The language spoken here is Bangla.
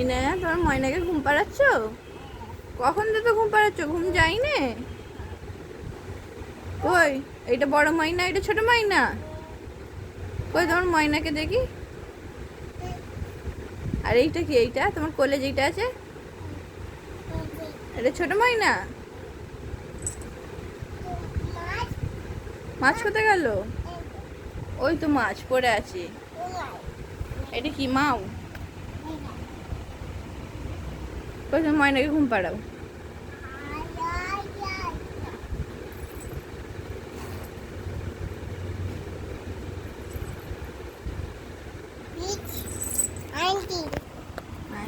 ইনা তোমার ময়নাকে ঘুম পাড়াচ্ছ? কখন তো ঘুম পাড়াচ্ছ? ঘুম যায়নি? কই এইটা বড় ময়না, এটা ছোট ময়না? কই তোমার ময়নাকে দেখি। আর এইটা কি? এইটা তোমার কোলে যেটা আছে এটা ছোট ময়না? মাছ কোথায় গেল? ওই তো মাছ পড়ে আছে। এটা কি মাও? কই তোমার ময়নাকে ঘুম পাড়াও।